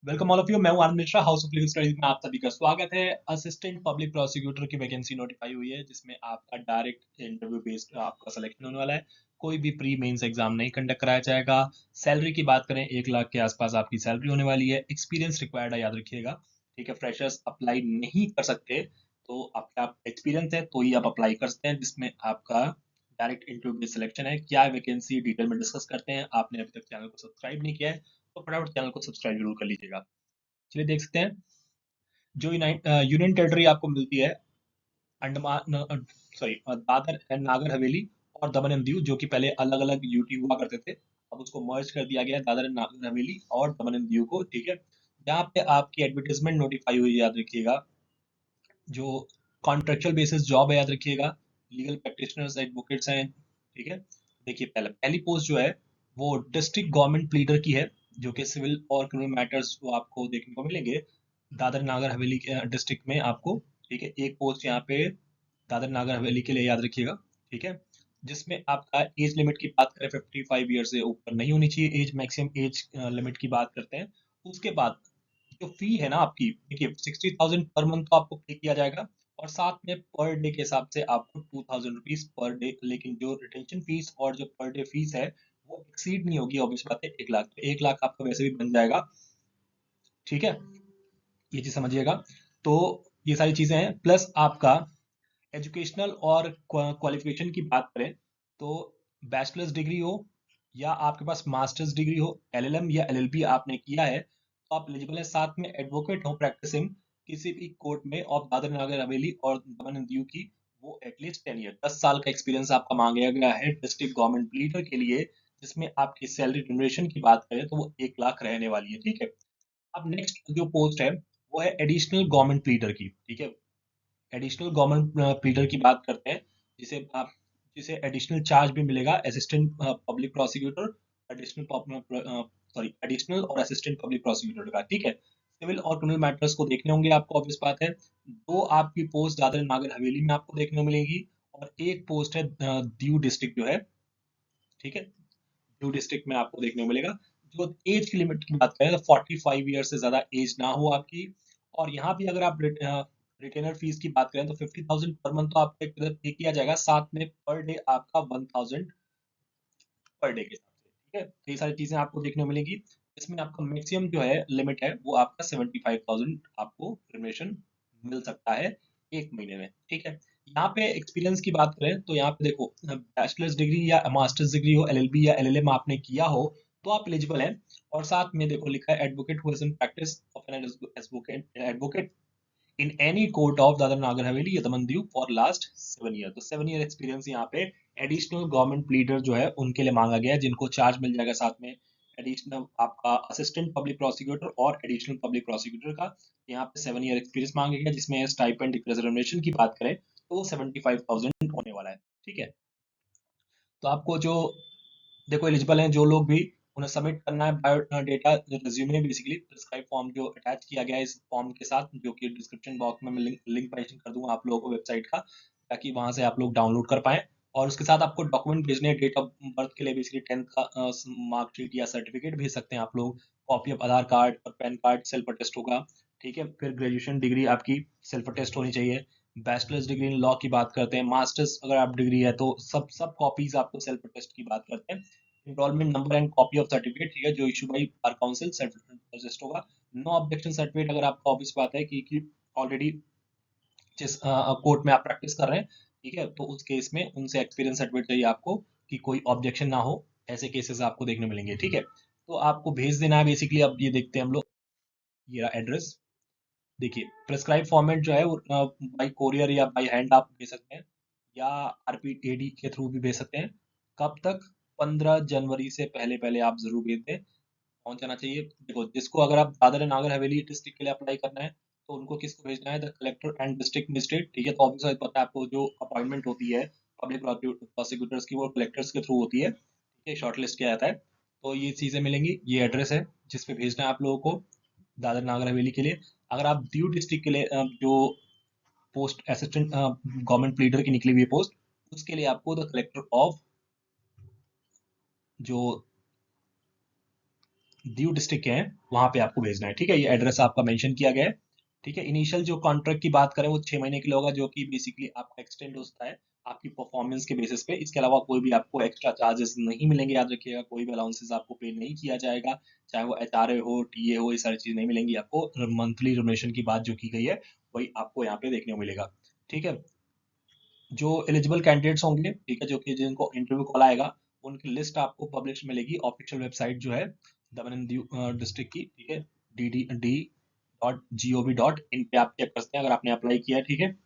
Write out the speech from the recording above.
Welcome all of you. मैं हूं Anand Mishra, House of Legal Studies में आप सभी का स्वागत है। असिस्टेंट पब्लिक प्रोसिक्यूटर की वैकेंसी नोटिफाई हुई है, जिसमें आपका डायरेक्ट इंटरव्यू बेस्ड आपका सिलेक्शन होने वाला है। कोई भी प्री मेंस एग्जाम नहीं कंडक्ट कराया जाएगा। सैलरी की बात करें, 1 लाख के आसपास आपकी सैलरी होने वाली है। एक्सपीरियंस रिक्वायर्ड है, याद रखिएगा। ठीक है, फ्रेशर्स अप्लाई नहीं कर सकते। तो आपका एक्सपीरियंस है तो ही आप अप्लाई कर सकते हैं, जिसमें आपका डायरेक्ट इंटरव्यू बेस्ड सिलेक्शन है। क्या विकेंसी डिटेल में डिस्कस करते हैं। आपने अभी तक चैनल को सब्सक्राइब नहीं किया है तो फटाफट चैनल को सब्सक्राइब जरूर कर लीजिएगा। चलिए देख सकते हैं। जो यूनियन टेरिटरी आपको मिलती है, अंडमान सॉरी दादर एंड नागर हवेली और दमन एंड दीव, जो कि पहले अलग अलग यूटी हुआ करते थे, अब उसको मर्ज कर दिया गया है, दादर एंड नागर हवेली और दमन एंड दीव को। ठीक है, यहाँ पे आपकी एडवर्टीजमेंट नोटिफाई हुई है, याद रखिएगा। जो कॉन्ट्रेक्चुअल बेसिस जॉब है, याद रखिएगा। लीगल प्रैक्टिशनर्स एडवोकेट्स हैं। ठीक है, देखिए पहली पोस्ट जो है वो डिस्ट्रिक्ट गवर्नमेंट प्लीडर की है, जो कि सिविल और क्रिमिनल मैटर्स वो आपको देखने को मिलेंगे दादर नागर हवेली के डिस्ट्रिक्ट में आपको। ठीक है, एक पोस्ट यहाँ पे दादर नागर हवेली के लिए, याद रखिएगा। ठीक है, जिसमें आपका एज लिमिट की बात करें, 55 ईयर से ऊपर नहीं होनी चाहिए एज, मैक्सिमम एज लिमिट की बात करते हैं। उसके बाद जो फी है ना आपकी, देखिए 60,000 पर मंथ तो आपको पे किया जाएगा, और साथ में पर डे के हिसाब से आपको 2,000 रुपीज पर डे। लेकिन जो रिटेंशन फीस और जो पर डे फीस है वो एक्सीड नहीं होगी, ऑब्वियस बात है। 1 लाख, तो 1 लाख आपका वैसे भी बन जाएगा। ठीक है, ये चीज समझिएगा। तो ये सारी चीजें हैं, प्लस आपका एजुकेशनल और क्वालिफिकेशन की बात करें तो बैचलर्स डिग्री हो या आपके पास मास्टर्स डिग्री हो, एलएलएम या एलएलबी आपने किया है तो आप एलिजिबल है। साथ में एडवोकेट हो प्रैक्टिसिंग किसी भी कोर्ट में ऑफ दादर नगर हवेली और दमन एंड दीव की, वो एटलीस्ट 10 ईयर, 10 साल का एक्सपीरियंस आपका मांगा गया है डिस्ट्रिक्ट गवर्नमेंट लीडर के लिए, जिसमें आपकी सैलरी रिम्यूनरेशन की बात करें तो वो 1 लाख रहने वाली है। ठीक है, अब नेक्स्ट जो पोस्ट है वो है एडिशनल गवर्नमेंट प्लीडर की। ठीक है, एडिशनल गवर्नमेंट प्लीडर की बात करते हैं, जिसे आप जिसे एडिशनल चार्ज भी मिलेगा, असिस्टेंट पब्लिक प्रोसिक्यूटर, एडिशनल और असिस्टेंट पब्लिक प्रोसिक्यूटर का। ठीक है, सिविल और क्रिमिनल मैटर्स को देखने होंगे आपको, ऑब्वियस बात है। दो आपकी पोस्ट दादर नागर हवेली में आपको देखने को मिलेगी, और एक पोस्ट है दीव डिस्ट्रिक्ट जो है। ठीक है, दीव डिस्ट्रिक्ट में आपको देखने को मिलेगा। जो एज की लिमिट की बात करें तो 45 ईयर से ज्यादा एज ना हो आपकी। और यहाँ भी अगर आप रिटेनर फीस की बात करें तो 50,000 पर मंथ तो आपको एक पे किया जाएगा, साथ में पर डे आपका 1,000 पर डे के हिसाब से। ठीक है, तो ये सारी चीजें आपको देखने को मिलेगी। इसमें आपका मैक्सिमम जो है लिमिट है वो आपका 75,000 आपको रिमुनरेशन मिल सकता है 1 महीने में। ठीक है, यहाँ पे एक्सपीरियंस की बात करें तो यहाँ पे देखो, बैचलर्स डिग्री या मास्टर्स डिग्री हो, एलएलबी या एलएलएम आपने किया हो तो आप एलिजिबल हैं। और साथ में देखो लिखा है advocate who is in practice of an advocate in any court of Dadar Nagar Haveli या Daman Diu for last 7 year. तो 7 ईयर एक्सपीरियंस यहाँ पे एडिशनल गवर्नमेंट लीडर जो है उनके लिए मांगा गया है, जिनको चार्ज मिल जाएगा साथ में एडिशनल आपका असिस्टेंट पब्लिक प्रोसिक्यूटर और एडिशनल पब्लिक प्रोसिक्यूटर का। यहाँ पे 7 ईयर एक्सपीरियंस मांगा गया, जिसमें स्टाइपेंड रिजर्वेशन की बात करें तो वो 75,000 होने वाला है। ठीक है, तो आपको जो देखो एलिजिबल हैं जो लोग भी, उन्हें सबमिट करना है bio data resume, basically prescribe form जो अटैच किया गया है इस फॉर्म के साथ, जो कि डिस्क्रिप्शन बॉक्स में मैं लिंक मेंशन कर दूंगा आप लोगों को वेबसाइट का, ताकि वहां से आप लोग डाउनलोड कर पाएं। और उसके साथ आपको डॉक्यूमेंट भेजने हैं, डेट ऑफ बर्थ के लिए बेसिकली 10th का मार्कशीट या सर्टिफिकेट भेज सकते हैं आप लोग। कॉपी ऑफ आधार कार्ड और पैन कार्ड सेल्फ अटेस्ट होगा। ठीक है, फिर ग्रेजुएशन डिग्री आपकी सेल्फ अटेस्ट होनी चाहिए। बैचलर्स डिग्री इन लॉ की बात करते हैं, मास्टर्स अगर आप डिग्री है तो सब सब कॉपीज आपको सेल्फ अटेस्ट की बात करते हैं। Enrolment number and copy of certificate, ठीक है, जो issue by bar council self attest होगा। नो ऑब्जेक्शन सर्टिफिकेट, अगर आपका ऑब्वियस बात है कि ऑलरेडी जिस कोर्ट में आप प्रैक्टिस कर रहे हैं, ठीक है, तो उस केस में उनसे एक्सपीरियंस सर्टिफिकेट चाहिए आपको कि कोई ऑब्जेक्शन ना हो। ऐसे केसेस आपको देखने मिलेंगे। ठीक है, तो आपको भेज देना है बेसिकली। अब ये देखते हैं हम लोग, ये रहा एड्रेस। देखिए प्रेस्क्राइब फॉर्मेट जो है वो बाई कोरियर या बाई हैंड आप भेज सकते हैं, या आरपीएडी के थ्रू भी भेज सकते हैं। कब तक? 15 जनवरी से पहले पहले आप जरूर भेज दें, पहुंच जाना चाहिए। देखो, जिसको अगर आप दादर एंड नागर हवेली डिस्ट्रिक्ट के लिए अप्लाई करना है तो उनको किसको भेजना है? The collector and district magistrate. ठीक है, तो ऑब्वियसली पता है आपको, जो अपॉइंटमेंट होती है पब्लिक प्रोसिक्यूटर्स की वो कलेक्टर्स के थ्रू होती है। ठीक है, शॉर्टलिस्ट किया जाता है। तो ये चीजें मिलेंगी, ये एड्रेस है जिस पे भेजना है आप लोगों को दादर नागर हवेली के लिए। अगर आप दीव डिस्ट्रिक्ट के लिए जो पोस्ट असिस्टेंट गवर्नमेंट लीडर की निकली हुई है पोस्ट, उसके लिए आपको द कलेक्टर ऑफ जो दीव डिस्ट्रिक्ट के हैं वहां पे आपको भेजना है, ठीक है। ये एड्रेस आपका मेंशन किया गया है, ठीक है। इनिशियल जो कॉन्ट्रैक्ट की बात करें वो 6 महीने के लिए होगा, जो कि बेसिकली आपका एक्सटेंड होता है आपकी परफॉर्मेंस के बेसिस पे। इसके अलावा कोई भी आपको एक्स्ट्रा चार्जेस नहीं मिलेंगे, याद रखिएगा। कोई भी अलाउंसेस आपको पे नहीं किया जाएगा, चाहे वो एचआरए हो, टीए हो, ये सारी चीज नहीं मिलेंगी आपको। मंथली रिमुनरेशन की बात जो की गई है वही आपको यहाँ पे देखने को मिलेगा, ठीक है। जो एलिजिबल कैंडिडेट्स होंगे, ठीक है, जो कि जिनको इंटरव्यू कॉल आएगा, उनकी लिस्ट आपको पब्लिश मिलेगी ऑफिशियल वेबसाइट जो है दमन एंड दीव डिस्ट्रिक्ट की, ठीक है। dd.gov.in पे आप चेक कर सकते हैं अगर आपने अप्लाई किया है, ठीक है।